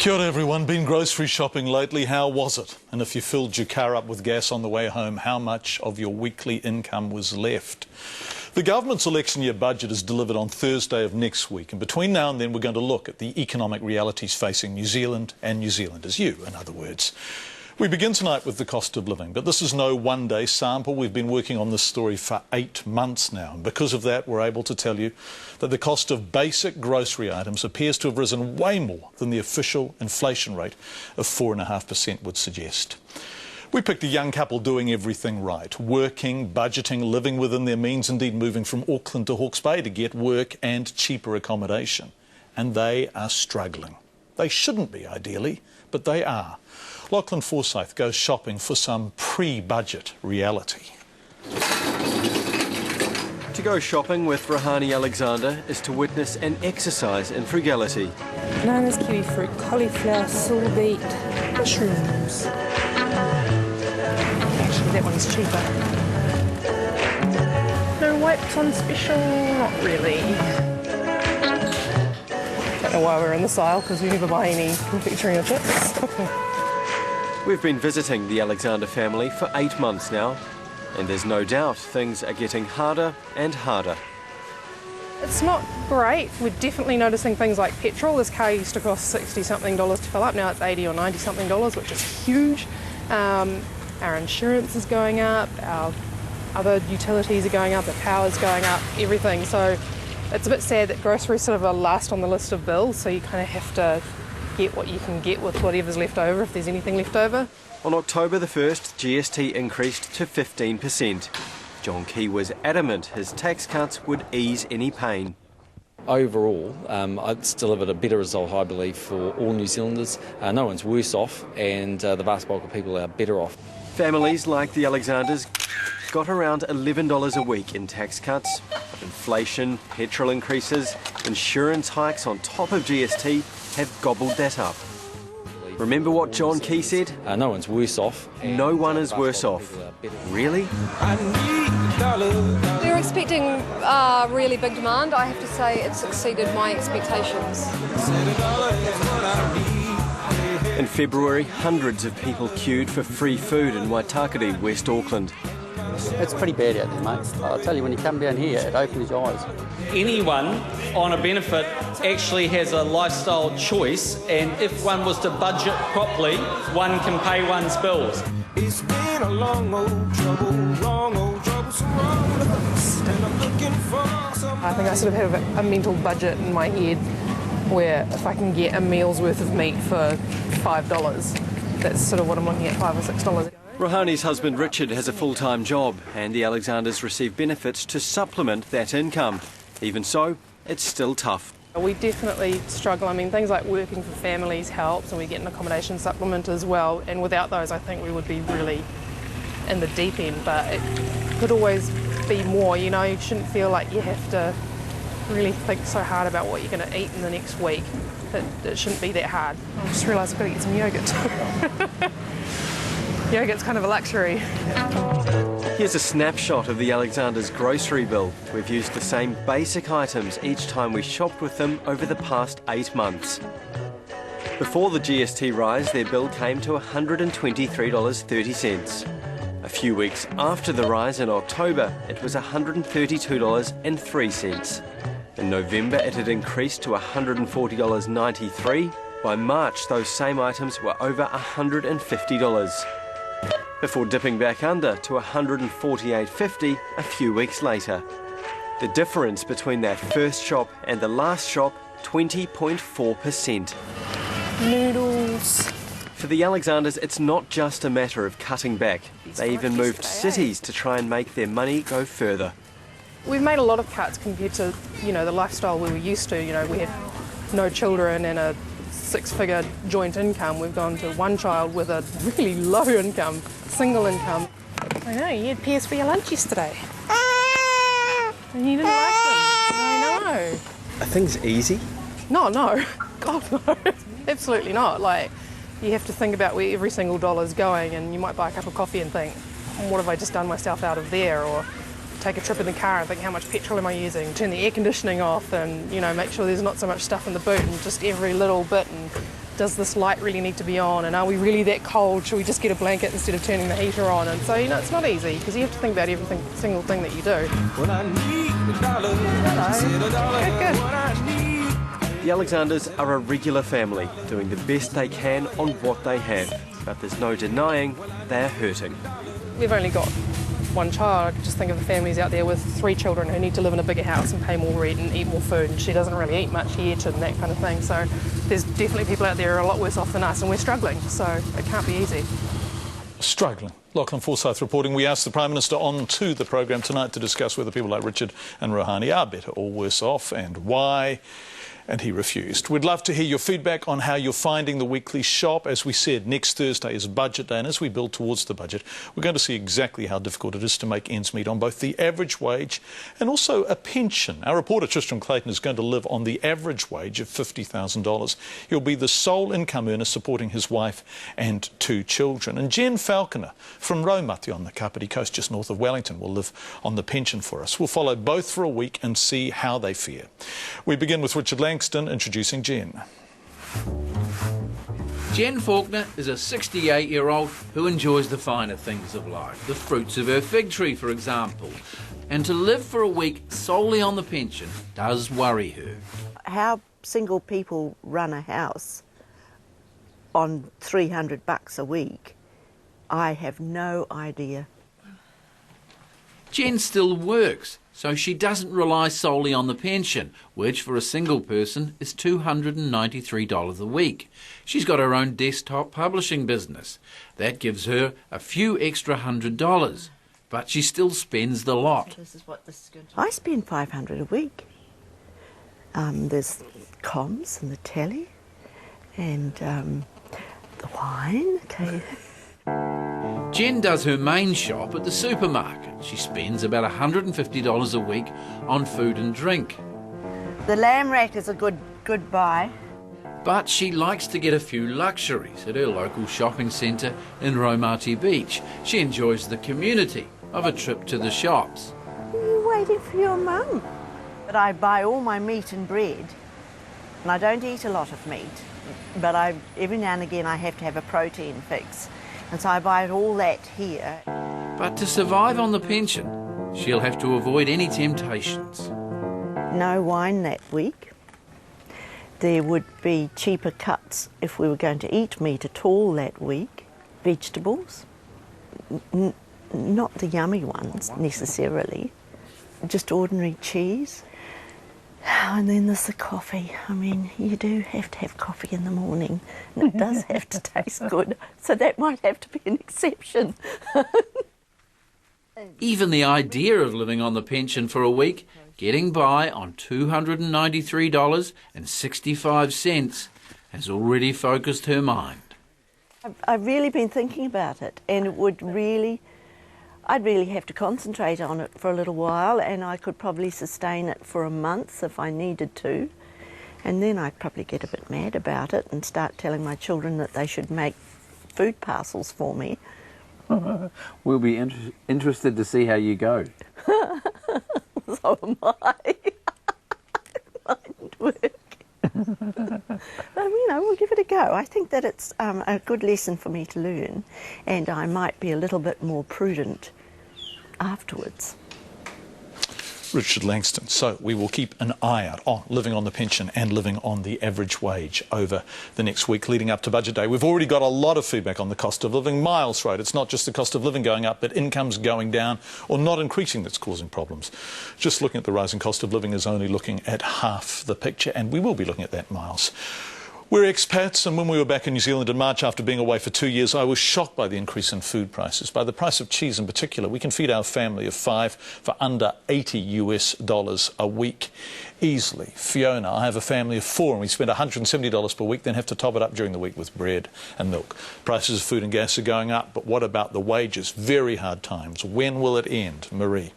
Kia ora everyone, been grocery shopping lately, how was it? And if you filled your car up with gas on the way home, how much of your weekly income was left? The government's election year budget is delivered on Thursday of next week, and between now and then we're going to look at the economic realities facing New Zealand and New Zealanders, you in other words. We begin tonight with the cost of living, but this is no one-day sample. We've been working on this story for 8 months now, and because of that we're able to tell you that the cost of basic grocery items appears to have risen way more than the official inflation rate of 4.5% would suggest. We picked a young couple doing everything right, working, budgeting, living within their means, indeed moving from Auckland to Hawke's Bay to get work and cheaper accommodation. And they are struggling. They shouldn't be, ideally, but they are. Lachlan Forsyth goes shopping for some pre-budget reality. To go shopping with Rohani Alexander is to witness an exercise in frugality. Bananas, kiwi fruit, cauliflower, saw beet, mushrooms. Actually, that one's cheaper. No wipes on special, not really. Don't know why we're in this aisle, because we never buy any confectionery or chips. We've been visiting the Alexander family for 8 months now, and there's no doubt things are getting harder and harder. It's not great. We're definitely noticing things like petrol. This car used to cost $60-something to fill up. Now it's $80 or $90-something, which is huge. Our insurance is going up, our other utilities are going up, our power's going up, everything. So it's a bit sad that groceries sort of are last on the list of bills, so you kind of have to get what you can get with whatever's left over, if there's anything left over. On October the 1st, GST increased to 15%. John Key was adamant his tax cuts would ease any pain. Overall, it's delivered a better result, I believe, for all New Zealanders. No one's worse off, and the vast bulk of people are better off. Families like the Alexanders got around $11 a week in tax cuts. Inflation, petrol increases, insurance hikes on top of GST have gobbled that up. Remember what John Key said? No one's worse off. No one is worse off. Really? We were expecting really big demand. I have to say it's exceeded my expectations. In February, hundreds of people queued for free food in Waitakere, West Auckland. It's pretty bad out there, mate. I'll tell you, when you come down here, it opens your eyes. Anyone on a benefit actually has a lifestyle choice, and if one was to budget properly, one can pay one's bills. It's been a long old trouble, so and I'm looking for some... I think I sort of have a mental budget in my head where if I can get a meal's worth of meat for $5, that's sort of what I'm looking at, $5 or $6. Rohani's husband Richard has a full-time job, and the Alexanders receive benefits to supplement that income. Even so, it's still tough. We definitely struggle. I mean, things like working for families helps, and we get an accommodation supplement as well, and without those I think we would be really in the deep end, but it could always be more, you know. You shouldn't feel like you have to really think so hard about what you're going to eat in the next week. It shouldn't be that hard. I just realised I've got to get some yoghurt. Yogurt's kind of a luxury. Here's a snapshot of the Alexanders' grocery bill. We've used the same basic items each time we shopped with them over the past 8 months. Before the GST rise, their bill came to $123.30. A few weeks after the rise in October, it was $132.03. In November, it had increased to $140.93. By March, those same items were over $150. Before dipping back under to $148.50 a few weeks later. The difference between that first shop and the last shop, 20.4%. Noodles. For the Alexanders, it's not just a matter of cutting back. They even moved cities to try and make their money go further. We've made a lot of cuts compared to, you know, the lifestyle we were used to. You know, we had no children and a 6-figure joint income. We've gone to one child with a really low income, single income. I know, you had pears for your lunch yesterday. And you didn't like them. I know. Are things easy? No. God, no. Absolutely not. Like, you have to think about where every single dollar's going, and you might buy a cup of coffee and think, what have I just done myself out of there? Or take a trip in the car and think, how much petrol am I using? Turn the air conditioning off and, you know, make sure there's not so much stuff in the boot, and just every little bit, and does this light really need to be on, and are we really that cold? Should we just get a blanket instead of turning the heater on? And so, it's not easy because you have to think about every single thing that you do. Good. The Alexanders are a regular family, doing the best they can on what they have. But there's no denying they're hurting. We've only got one child. I just think of the families out there with 3 children who need to live in a bigger house and pay more rent and eat more food, and she doesn't really eat much yet and that kind of thing. So there's definitely people out there who are a lot worse off than us, and we're struggling, so it can't be easy. Struggling. Lachlan Forsyth reporting. We asked the Prime Minister on to the programme tonight to discuss whether people like Richard and Rohani are better or worse off and why. And he refused. We'd love to hear your feedback on how you're finding the weekly shop. As we said, next Thursday is budget day, and as we build towards the budget, we're going to see exactly how difficult it is to make ends meet on both the average wage and also a pension. Our reporter Tristram Clayton is going to live on the average wage of $50,000. He'll be the sole income earner supporting his wife and 2 children. And Jen Falconer from Raumati on the Kapiti Coast, just north of Wellington, will live on the pension for us. We'll follow both for a week and see how they fare. We begin with Richard Langston introducing Jen. Jen Faulkner is a 68-year-old who enjoys the finer things of life, the fruits of her fig tree, for example. And to live for a week solely on the pension does worry her. How single people run a house on $300 a week, I have no idea. Jen still works, so she doesn't rely solely on the pension, which for a single person is $293 a week. She's got her own desktop publishing business. That gives her a few extra $100, but she still spends the lot. I spend $500 a week. There's comms and the telly and the wine. Okay. Jen does her main shop at the supermarket. She spends about $150 a week on food and drink. The lamb rack is a good buy. But she likes to get a few luxuries at her local shopping centre in Raumati Beach. She enjoys the community of a trip to the shops. Are you waiting for your mum? But I buy all my meat and bread, and I don't eat a lot of meat, but every now and again I have to have a protein fix. And so I buy all that here. But to survive on the pension, she'll have to avoid any temptations. No wine that week. There would be cheaper cuts if we were going to eat meat at all that week. Vegetables, not the yummy ones necessarily, just ordinary cheese. And then there's the coffee. I mean, you do have to have coffee in the morning, and it does have to taste good, so that might have to be an exception. Even the idea of living on the pension for a week, getting by on $293.65, has already focused her mind. I've really been thinking about it, and I'd really have to concentrate on it for a little while, and I could probably sustain it for a month if I needed to. And then I'd probably get a bit mad about it and start telling my children that they should make food parcels for me. We'll be interested to see how you go. So am I. It mightn't work. But, we'll give it a go. I think that it's a good lesson for me to learn, and I might be a little bit more prudent afterwards. Richard Langston. So we will keep an eye out on living on the pension and living on the average wage over the next week leading up to budget day. We've already got a lot of feedback on the cost of living. Miles wrote, it's not just the cost of living going up, but incomes going down or not increasing that's causing problems. Just looking at the rising cost of living is only looking at half the picture, and we will be looking at that, Miles. We're expats, and when we were back in New Zealand in March after being away for 2 years, I was shocked by the increase in food prices. By the price of cheese in particular, we can feed our family of 5 for under $80 a week easily. Fiona, I have a family of 4 and we spend $170 per week, then have to top it up during the week with bread and milk. Prices of food and gas are going up, but what about the wages? Very hard times. When will it end? Marie.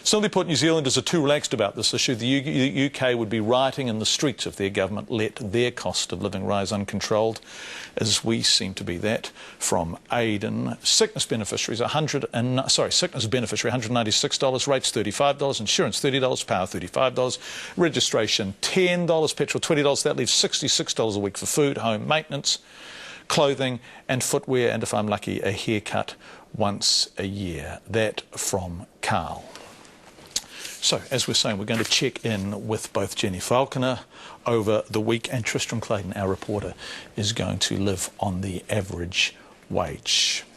Simply put, New Zealanders are too relaxed about this issue. The UK would be rioting in the streets if their government let their cost of living rise uncontrolled, as we seem to be that. From Aiden, sickness beneficiary $196, rates $35, insurance $30, power $35, registration $10, petrol $20. That leaves $66 a week for food, home maintenance, clothing and footwear, and if I'm lucky, a haircut once a year. That from CoL. So, as we're saying, we're going to check in with both Jenny Falconer over the week, and Tristram Clayton, our reporter, is going to live on the average wage.